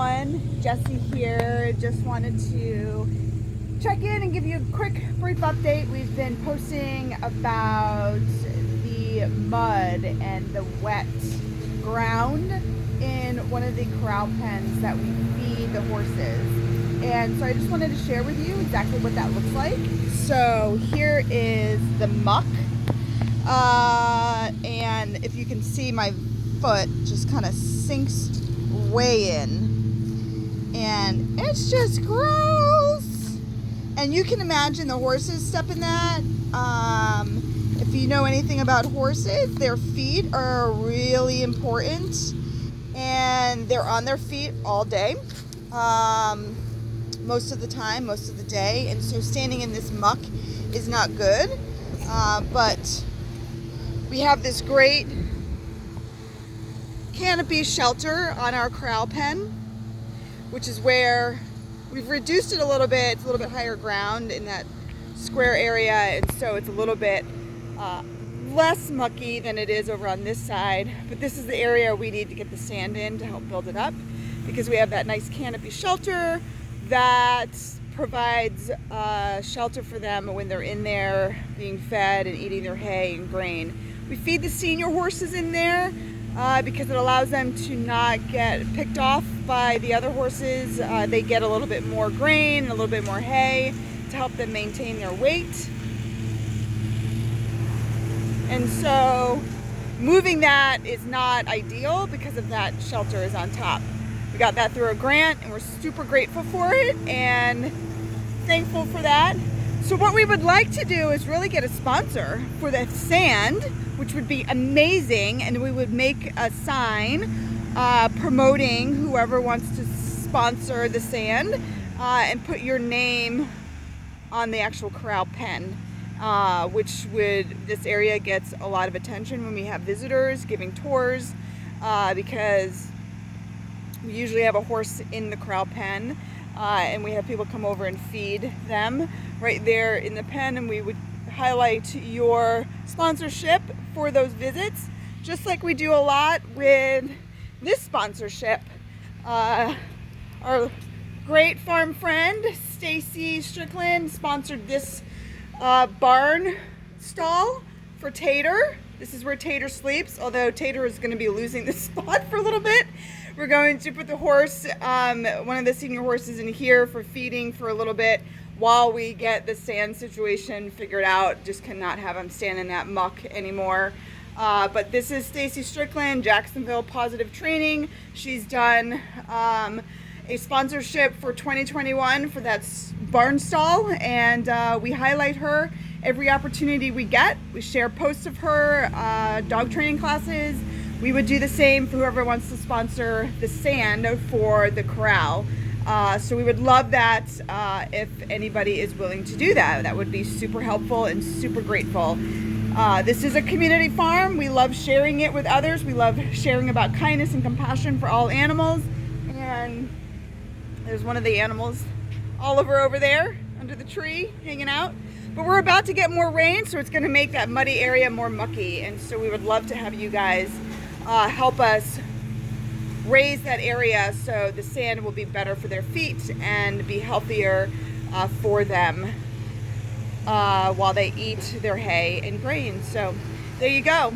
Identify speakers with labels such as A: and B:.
A: everyone, Jessie here. Just wanted to check in and give you a quick brief update. We've been posting about the mud and the wet ground in one of the corral pens that we feed the horses. And so I just wanted to share with you exactly what that looks like. So here is the muck. And if you can see, my foot just kind of sinks way in, and it's just gross. And you can imagine the horses step in that. If you know anything about horses, their feet are really important, and they're on their feet all day, most of the time, most of the day, and so standing in this muck is not good. But we have this great canopy shelter on our corral pen, which is where we've reduced it a little bit. It's a little bit higher ground in that square area, and so it's a little bit less mucky than it is over on this side. But this is the area we need to get the sand in to help build it up, because we have that nice canopy shelter that provides shelter for them when they're in there being fed and eating their hay and grain. We feed the senior horses in there because it allows them to not get picked off by the other horses. They get a little bit more grain, a little bit more hay to help them maintain their weight. And so moving that is not ideal because of that shelter is on top. We got that through a grant, and we're super grateful for it and thankful for that. So what we would like to do is really get a sponsor for the sand, which would be amazing, and we would make a sign promoting whoever wants to sponsor the sand and put your name on the actual corral pen, this area gets a lot of attention when we have visitors giving tours, because we usually have a horse in the corral pen, and we have people come over and feed them right there in the pen, and we would highlight your sponsorship for those visits, just like we do a lot with this sponsorship. Our great farm friend Stacy Strickland sponsored this barn stall for Tater. This is where Tater sleeps, although Tater is going to be losing this spot for a little bit. We're going to put the horse, one of the senior horses, in here for feeding for a little bit while we get the sand situation figured out. Just cannot have him stand in that muck anymore. But this is Stacy Strickland, Jacksonville Positive Training. She's done a sponsorship for 2021 for that barn stall, and we highlight her every opportunity we get. We share posts of her dog training classes. We would do the same for whoever wants to sponsor the sand for the corral. So we would love that if anybody is willing to do that. That would be super helpful and super grateful. This is a community farm. We love sharing it with others. We love sharing about kindness and compassion for all animals. And there's one of the animals, Oliver, over there under the tree hanging out. But we're about to get more rain, so it's going to make that muddy area more mucky. And so we would love to have you guys help us raise that area so the sand will be better for their feet and be healthier for them while they eat their hay and grain. So there you go.